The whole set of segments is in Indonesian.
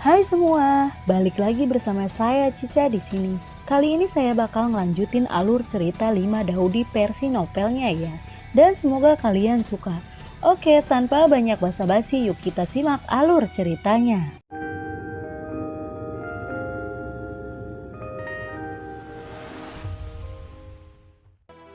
Hai semua, balik lagi bersama saya Cica di sini. Kali ini saya bakal ngelanjutin alur cerita 5 Daudi versi novelnya ya. Dan semoga kalian suka. Oke, tanpa banyak basa-basi, yuk kita simak alur ceritanya.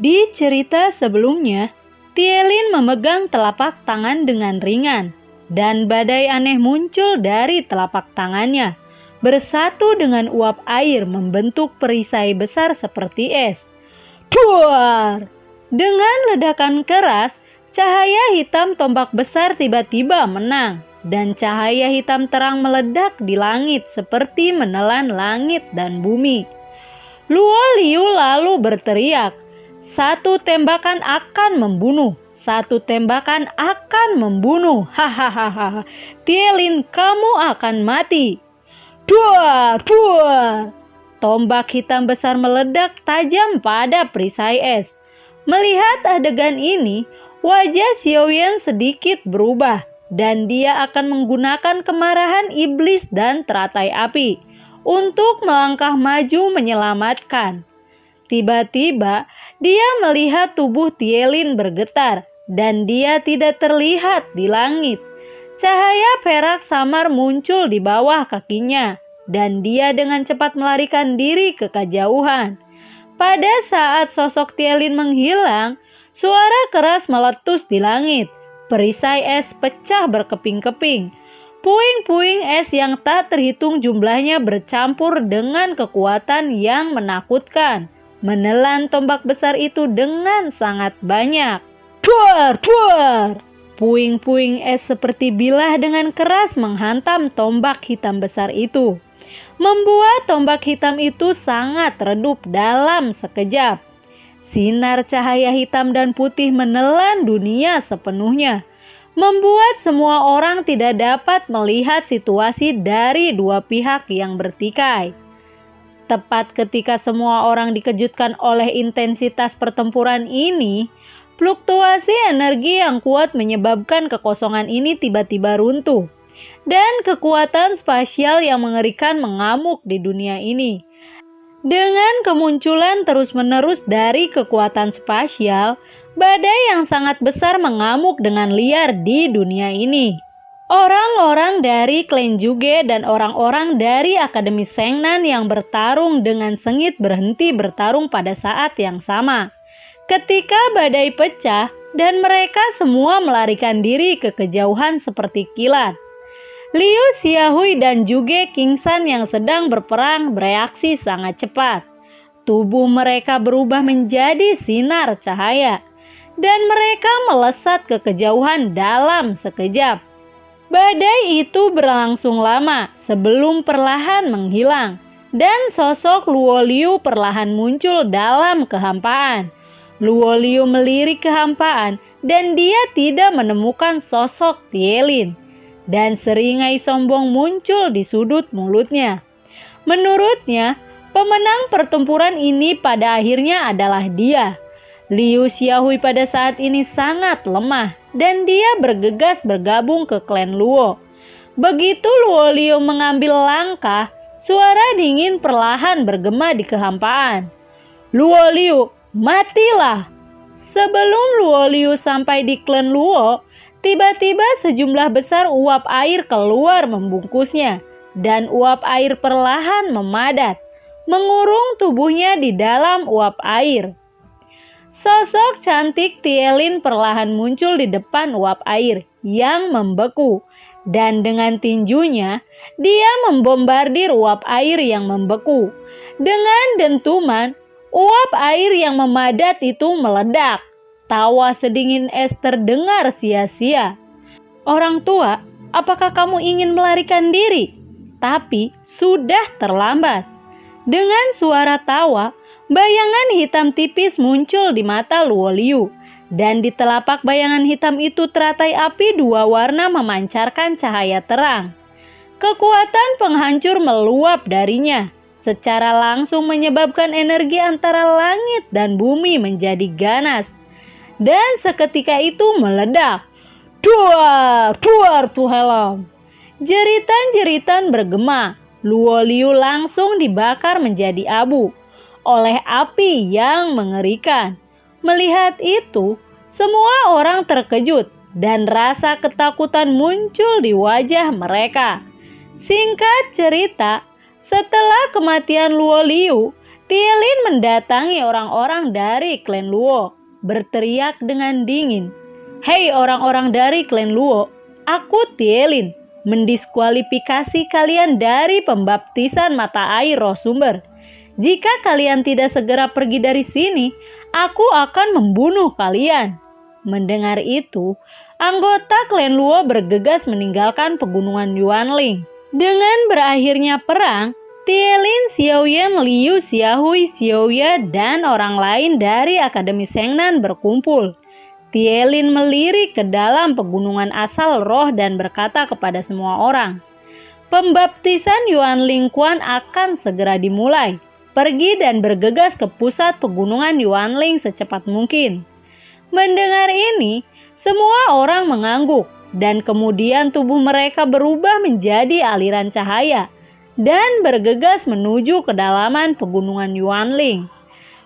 Di cerita sebelumnya, Tielin memegang telapak tangan dengan ringan, dan badai aneh muncul dari telapak tangannya, bersatu dengan uap air membentuk perisai besar seperti es. Duar! Dengan ledakan keras, cahaya hitam tombak besar tiba-tiba menang, dan cahaya hitam terang meledak di langit seperti menelan langit dan bumi. Luo Liu lalu berteriak, "Satu tembakan akan membunuh, satu tembakan akan membunuh, hahaha, Tielin kamu akan mati." Duar, duar. Tombak hitam besar meledak tajam pada perisai es. Melihat adegan ini, wajah Xiaoyan sedikit berubah, dan dia akan menggunakan kemarahan iblis dan teratai api untuk melangkah maju menyelamatkan. Tiba-tiba, dia melihat tubuh Tielin bergetar dan dia tidak terlihat di langit. Cahaya perak samar muncul di bawah kakinya dan dia dengan cepat melarikan diri ke kejauhan. Pada saat sosok Tielin menghilang, suara keras meletus di langit. Perisai es pecah berkeping-keping. Puing-puing es yang tak terhitung jumlahnya bercampur dengan kekuatan yang menakutkan, menelan tombak besar itu dengan sangat banyak. Duar, duar! Puing-puing es seperti bilah dengan keras menghantam tombak hitam besar itu, membuat tombak hitam itu sangat redup dalam sekejap. Sinar cahaya hitam dan putih menelan dunia sepenuhnya, membuat semua orang tidak dapat melihat situasi dari dua pihak yang bertikai. Tepat ketika semua orang dikejutkan oleh intensitas pertempuran ini, fluktuasi energi yang kuat menyebabkan kekosongan ini tiba-tiba runtuh. Dan kekuatan spasial yang mengerikan mengamuk di dunia ini. Dengan kemunculan terus-menerus dari kekuatan spasial, badai yang sangat besar mengamuk dengan liar di dunia ini. Orang-orang dari klan Juge dan orang-orang dari Akademi Shengnan yang bertarung dengan sengit berhenti bertarung pada saat yang sama. Ketika badai pecah dan mereka semua melarikan diri ke kejauhan seperti kilat. Liu Xiaohui dan Juge Kingsan yang sedang berperang bereaksi sangat cepat. Tubuh mereka berubah menjadi sinar cahaya dan mereka melesat ke kejauhan dalam sekejap. Badai itu berlangsung lama sebelum perlahan menghilang dan sosok Luo Liu perlahan muncul dalam kehampaan. Luo Liu melirik kehampaan dan dia tidak menemukan sosok Tielin. Dan seringai sombong muncul di sudut mulutnya. Menurutnya, pemenang pertempuran ini pada akhirnya adalah dia. Liu Xiaohui pada saat ini sangat lemah dan dia bergegas bergabung ke klan Luo. Begitu Luo Liu mengambil langkah, suara dingin perlahan bergema di kehampaan. "Luo Liu, matilah!" Sebelum Luo Liu sampai di klan Luo, tiba-tiba sejumlah besar uap air keluar membungkusnya dan uap air perlahan memadat, mengurung tubuhnya di dalam uap air. Sosok cantik Tielin perlahan muncul di depan uap air yang membeku dan dengan tinjunya dia membombardir uap air yang membeku. Dengan dentuman, uap air yang memadat itu meledak. Tawa sedingin es terdengar sia-sia. "Orang tua, apakah kamu ingin melarikan diri?" Tapi sudah terlambat. Dengan suara tawa, bayangan hitam tipis muncul di mata Luo Liu. Dan di telapak bayangan hitam itu teratai api dua warna memancarkan cahaya terang. Kekuatan penghancur meluap darinya, secara langsung menyebabkan energi antara langit dan bumi menjadi ganas. Dan seketika itu meledak. Duar, duar puhalam. Jeritan-jeritan bergema. Luo Liu langsung dibakar menjadi abu oleh api yang mengerikan. Melihat itu, semua orang terkejut dan rasa ketakutan muncul di wajah mereka. Singkat cerita, setelah kematian Luo Liu, Tielin mendatangi orang-orang dari klan Luo, berteriak dengan dingin, "Hei orang-orang dari klan Luo, aku Tielin mendiskualifikasi kalian dari pembaptisan mata air roh sumber. Jika kalian tidak segera pergi dari sini, aku akan membunuh kalian." Mendengar itu, anggota klan Luo bergegas meninggalkan pegunungan Yuanling. Dengan berakhirnya perang, Tielin, Xiaoyan, Liu, Xiaohui, Xiaoya, dan orang lain dari Akademi Shengnan berkumpul. Tielin melirik ke dalam pegunungan asal roh dan berkata kepada semua orang, "Pembaptisan Yuanling Quan akan segera dimulai. Pergi dan bergegas ke pusat pegunungan Yuanling secepat mungkin." Mendengar ini, semua orang mengangguk dan kemudian tubuh mereka berubah menjadi aliran cahaya dan bergegas menuju kedalaman pegunungan Yuanling.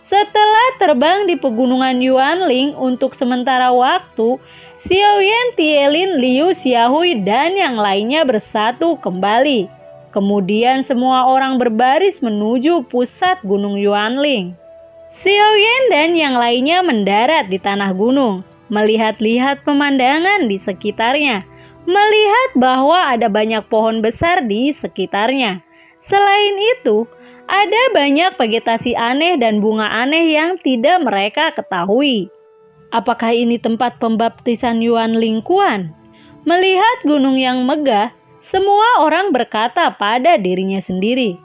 Setelah terbang di pegunungan Yuanling untuk sementara waktu, Xiaoyan, Tielin, Liu, Xiaohui, dan yang lainnya bersatu kembali. Kemudian semua orang berbaris menuju pusat gunung Yuanling. Xiaoyan dan yang lainnya mendarat di tanah gunung, melihat-lihat pemandangan di sekitarnya, melihat bahwa ada banyak pohon besar di sekitarnya. Selain itu, ada banyak vegetasi aneh dan bunga aneh yang tidak mereka ketahui. Apakah ini tempat pembaptisan Yuanling Quan? Melihat gunung yang megah, semua orang berkata pada dirinya sendiri.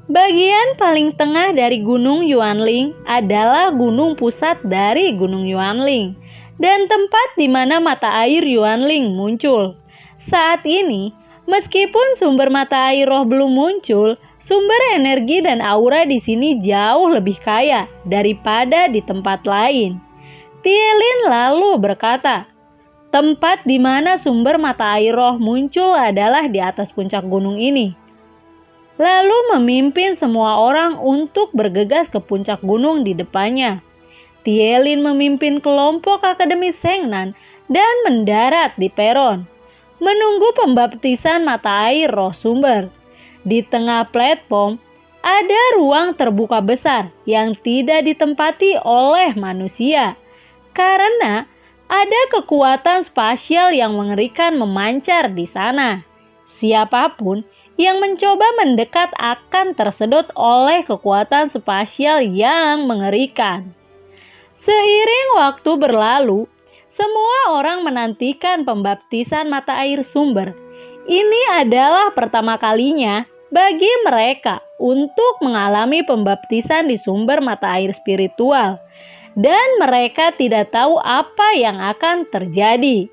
Bagian paling tengah dari gunung Yuanling adalah gunung pusat dari gunung Yuanling dan tempat di mana mata air Yuanling muncul. Saat ini, meskipun sumber mata air roh belum muncul, sumber energi dan aura di sini jauh lebih kaya daripada di tempat lain. Tielin lalu berkata, "Tempat di mana sumber mata air roh muncul adalah di atas puncak gunung ini." Lalu memimpin semua orang untuk bergegas ke puncak gunung di depannya. Tielin memimpin kelompok Akademi Shengnan dan mendarat di peron, menunggu pembaptisan mata air roh sumber. Di tengah platform, ada ruang terbuka besar yang tidak ditempati oleh manusia, karena ada kekuatan spasial yang mengerikan memancar di sana. Siapapun yang mencoba mendekat akan tersedot oleh kekuatan spasial yang mengerikan. Seiring waktu berlalu, semua orang menantikan pembaptisan mata air sumber. Ini adalah pertama kalinya bagi mereka untuk mengalami pembaptisan di sumber mata air spiritual, dan mereka tidak tahu apa yang akan terjadi.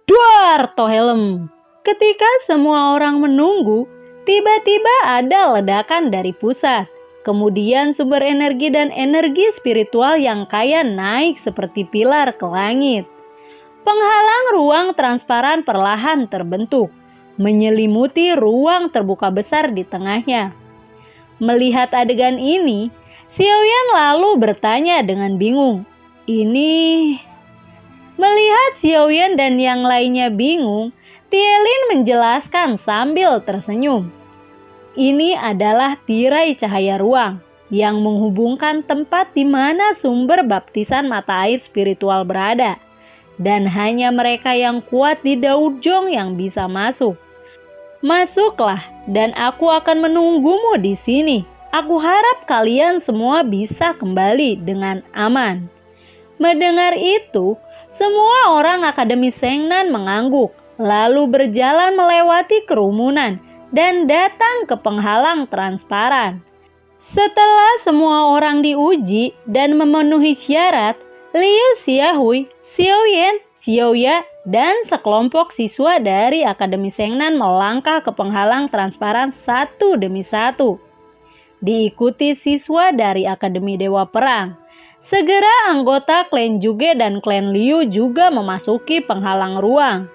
Duar Tohelem! Ketika semua orang menunggu, tiba-tiba ada ledakan dari pusat. Kemudian sumber energi dan energi spiritual yang kaya naik seperti pilar ke langit. Penghalang ruang transparan perlahan terbentuk, menyelimuti ruang terbuka besar di tengahnya. Melihat adegan ini, Xiaoyan lalu bertanya dengan bingung, Melihat Xiaoyan dan yang lainnya bingung, Tielin menjelaskan sambil tersenyum. Ini adalah tirai cahaya ruang yang menghubungkan tempat di mana sumber baptisan mata air spiritual berada. Dan hanya mereka yang kuat di Daojong yang bisa masuk. Masuklah dan aku akan menunggumu di sini. Aku harap kalian semua bisa kembali dengan aman. Mendengar itu, semua orang Akademi Shengnan mengangguk, lalu berjalan melewati kerumunan dan datang ke penghalang transparan. Setelah semua orang diuji dan memenuhi syarat, Liu Xiaohui, Xiaoyan, Xiaoya, dan sekelompok siswa dari Akademi Shengnan melangkah ke penghalang transparan satu demi satu. Diikuti siswa dari Akademi Dewa Perang. Segera anggota klan Juge dan klan Liu juga memasuki penghalang ruang.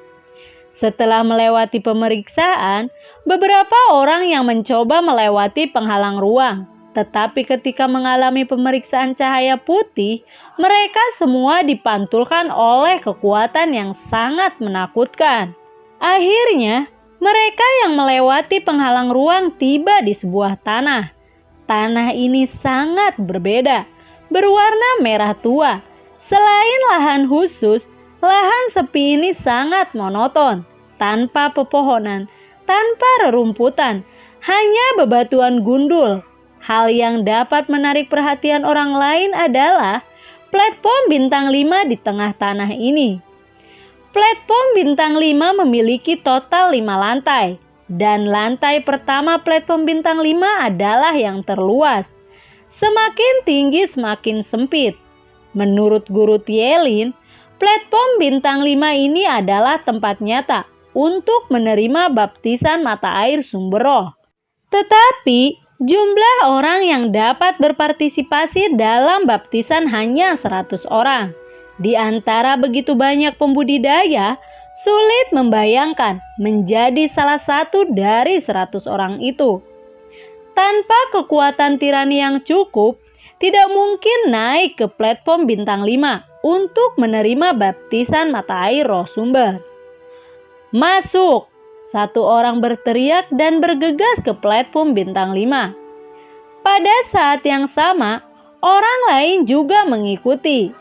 Setelah melewati pemeriksaan, beberapa orang yang mencoba melewati penghalang ruang. Tetapi ketika mengalami pemeriksaan cahaya putih, mereka semua dipantulkan oleh kekuatan yang sangat menakutkan. Akhirnya, mereka yang melewati penghalang ruang tiba di sebuah tanah. Tanah ini sangat berbeda, berwarna merah tua. Selain lahan khusus, lahan sepi ini sangat monoton, tanpa pepohonan, tanpa rerumputan, hanya bebatuan gundul. Hal yang dapat menarik perhatian orang lain adalah platform bintang 5 di tengah tanah ini. Platform bintang 5 memiliki total 5 lantai, dan lantai pertama platform bintang 5 adalah yang terluas. Semakin tinggi semakin sempit. Menurut guru Tielin, platform bintang 5 ini adalah tempat nyata untuk menerima baptisan mata air sumber roh. Tetapi jumlah orang yang dapat berpartisipasi dalam baptisan hanya 100 orang. Di antara begitu banyak pembudidaya, sulit membayangkan menjadi salah satu dari 100 orang itu. Tanpa kekuatan tirani yang cukup, tidak mungkin naik ke platform bintang 5 untuk menerima baptisan mata air roh sumber. "Masuk!" Satu orang berteriak dan bergegas ke platform bintang 5. Pada saat yang sama, orang lain juga mengikuti.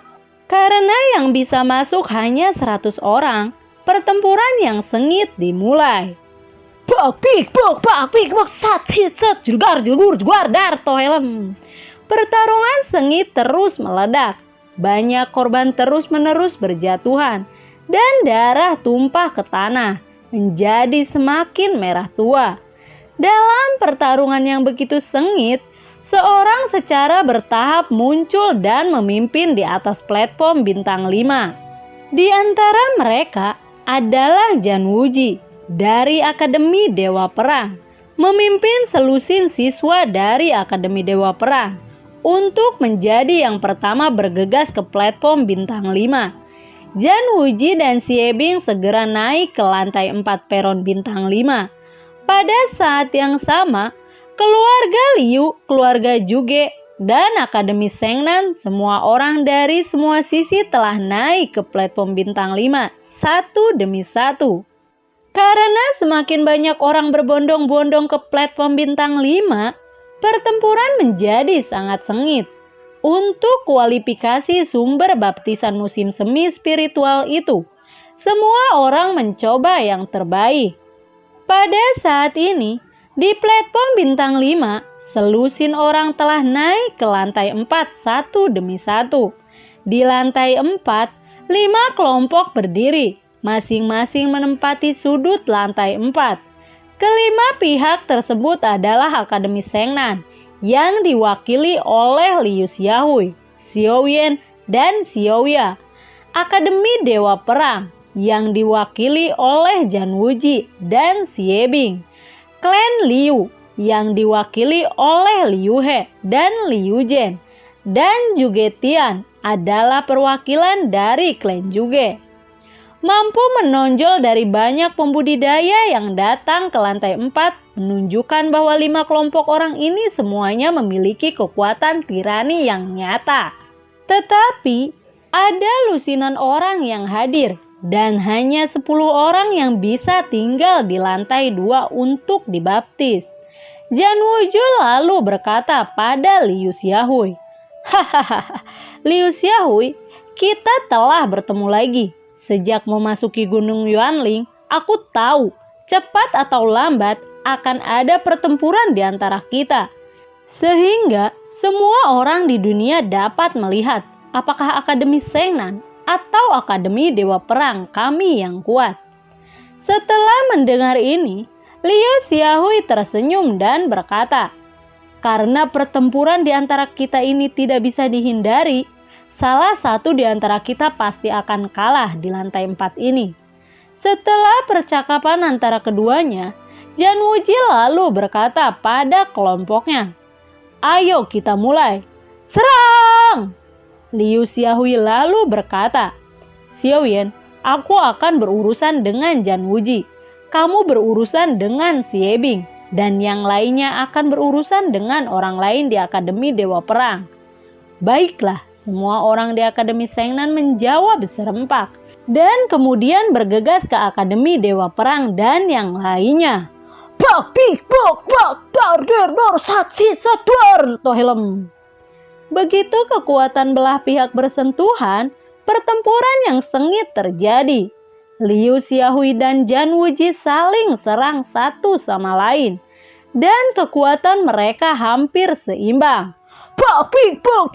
Karena yang bisa masuk hanya 100 orang, pertempuran yang sengit dimulai. Bak pik bak sat sit set julgar julgur juar dar to helm. Pertarungan sengit terus meledak. Banyak korban terus-menerus berjatuhan dan darah tumpah ke tanah, menjadi semakin merah tua. Dalam pertarungan yang begitu sengit, seorang secara bertahap muncul dan memimpin di atas platform bintang 5. Di antara mereka adalah Janwuji dari Akademi Dewa Perang, memimpin selusin siswa dari Akademi Dewa Perang untuk menjadi yang pertama bergegas ke platform bintang 5. Janwuji dan Siebing segera naik ke lantai 4 peron bintang 5. Pada saat yang sama, keluarga Liu, keluarga Juge, dan Akademi Sengnan, semua orang dari semua sisi telah naik ke platform bintang 5 satu demi satu. Karena semakin banyak orang berbondong-bondong ke platform bintang 5, pertempuran menjadi sangat sengit. Untuk kualifikasi sumber baptisan musim semi spiritual itu, semua orang mencoba yang terbaik. Pada saat ini, di platform bintang 5, selusin orang telah naik ke lantai 4 satu demi satu. Di lantai 4, 5 kelompok berdiri, masing-masing menempati sudut lantai 4. Kelima pihak tersebut adalah Akademi Sengnan yang diwakili oleh Liu Xiaohui, Xiaoyan, dan Xiaoya. Akademi Dewa Perang yang diwakili oleh Janwuji dan Siebing. Klan Liu yang diwakili oleh Liu He dan Liu Zhen. Dan Juge Tian adalah perwakilan dari klan Juge. Mampu menonjol dari banyak pembudidaya yang datang ke lantai 4 menunjukkan bahwa 5 kelompok orang ini semuanya memiliki kekuatan tirani yang nyata. Tetapi ada lusinan orang yang hadir dan hanya 10 orang yang bisa tinggal di lantai 2 untuk dibaptis. Janwuju lalu berkata pada Liu Xiaohui, "Hahaha, Liu Xiaohui, kita telah bertemu lagi. Sejak memasuki Gunung Yuanling, aku tahu cepat atau lambat akan ada pertempuran di antara kita. Sehingga semua orang di dunia dapat melihat apakah Akademi Sengnan atau Akademi Dewa Perang kami yang kuat." Setelah mendengar ini, Liu Xiaohui tersenyum dan berkata, "Karena pertempuran di antara kita ini tidak bisa dihindari, salah satu di antara kita pasti akan kalah di lantai 4 ini." Setelah percakapan antara keduanya, Janwuji lalu berkata pada kelompoknya, "Ayo kita mulai. Serang!" Liu Xiaohui lalu berkata, "Xiaoyan, Aku akan berurusan dengan Janwuji. Kamu berurusan dengan Siebing. Dan yang lainnya akan berurusan dengan orang lain di Akademi Dewa Perang. Baiklah, semua orang di Akademi Sengnan menjawab serempak. Dan kemudian bergegas ke Akademi Dewa Perang dan yang lainnya. Bak pik bok bak dar der dor sat sit sat dor tohelem. Begitu kekuatan belah pihak bersentuhan, pertempuran yang sengit terjadi. Liu Xiaohui dan Janwuji saling serang satu sama lain. Dan kekuatan mereka hampir seimbang. Bak pik bok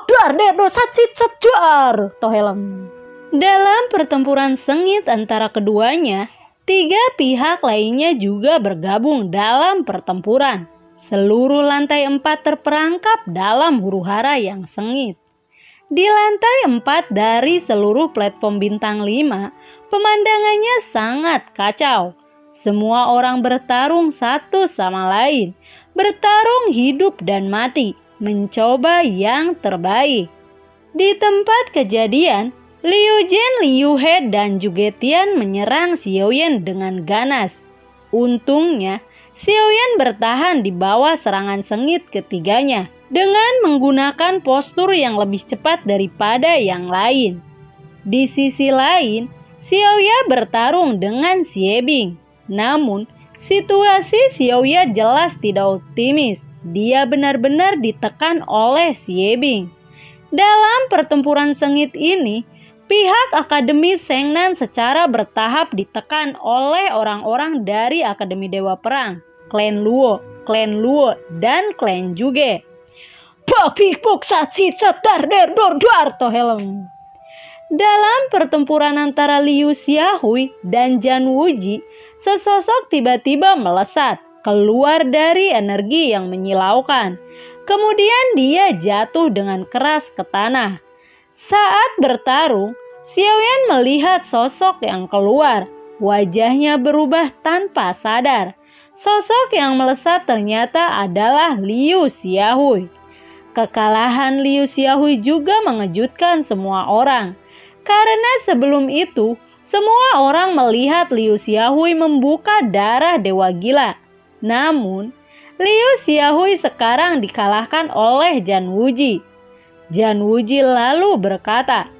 dar der dor sat sit sat dor tohelem. Dalam pertempuran sengit antara keduanya, 3 pihak lainnya juga bergabung dalam pertempuran. Seluruh lantai 4 terperangkap dalam huru-hara yang sengit. Di lantai 4 dari seluruh platform bintang 5, pemandangannya sangat kacau. Semua orang bertarung satu sama lain, bertarung hidup dan mati, mencoba yang terbaik. Di tempat kejadian, Liu Jian, Liu He, dan Jugetian menyerang Xiaoyan dengan ganas. Untungnya, Xiaoyan bertahan di bawah serangan sengit ketiganya dengan menggunakan postur yang lebih cepat daripada yang lain. Di sisi lain, Xiaoya bertarung dengan Siebing. Namun, situasi Xiaoya jelas tidak optimis. Dia benar-benar ditekan oleh Siebing. Dalam pertempuran sengit ini, pihak Akademi Sengnan secara bertahap ditekan oleh orang-orang dari Akademi Dewa Perang, Klan Luo, dan Klan Juge. Bak pik bok sat sit sat dar der dor dar tohelem. Dalam pertempuran antara Liu Xiaohui dan Janwuji, sesosok tiba-tiba melesat keluar dari energi yang menyilaukan. Kemudian dia jatuh dengan keras ke tanah. Saat bertarung, Xiaoyan melihat sosok yang keluar. Wajahnya berubah tanpa sadar. Sosok yang melesat ternyata adalah Liu Xiaohui. Kekalahan Liu Xiaohui juga mengejutkan semua orang. Karena sebelum itu, semua orang melihat Liu Xiaohui membuka darah Dewa Gila. Namun, Liu Xiaohui sekarang dikalahkan oleh Janwuji. Janwuji lalu berkata,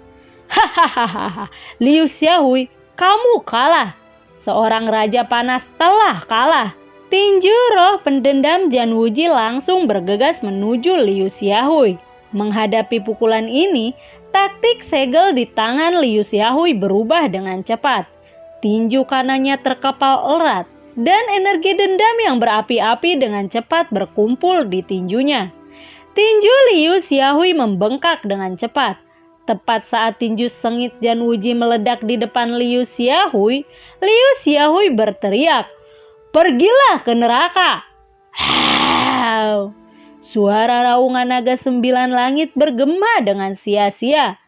"Hahaha, Liu Xiaohui, kamu kalah. Seorang raja panas telah kalah." Tinju roh pendendam Janwuji langsung bergegas menuju Liu Xiaohui. Menghadapi pukulan ini, taktik segel di tangan Liu Xiaohui berubah dengan cepat. Tinju kanannya terkepal erat dan energi dendam yang berapi-api dengan cepat berkumpul di tinjunya. Tinju Liu Xiaohui membengkak dengan cepat. Tepat saat tinju sengit Janwuji meledak di depan Liu Xiaohui berteriak, "Pergilah ke neraka!" Hau! Suara raungan naga 9 langit bergema dengan sia-sia.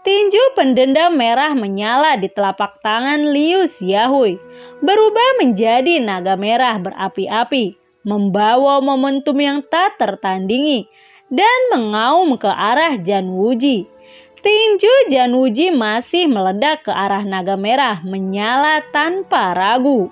Tinju pendendam merah menyala di telapak tangan Liu Xiaohui, berubah menjadi naga merah berapi-api, membawa momentum yang tak tertandingi dan mengaum ke arah Janwuji. Tinju Janwuji masih meledak ke arah naga merah, menyala tanpa ragu.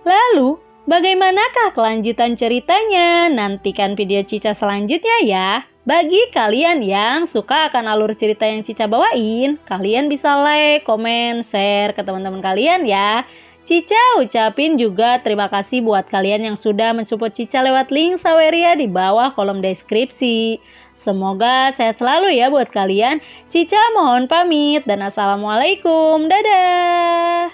Lalu, bagaimanakah kelanjutan ceritanya? Nantikan video Cica selanjutnya ya. Bagi kalian yang suka akan alur cerita yang Cica bawain, kalian bisa like, komen, share ke teman-teman kalian ya. Cica ucapin juga terima kasih buat kalian yang sudah mensupport Cica lewat link Saweria di bawah kolom deskripsi. Semoga sehat selalu ya buat kalian. Cica mohon pamit dan assalamualaikum. Dadah.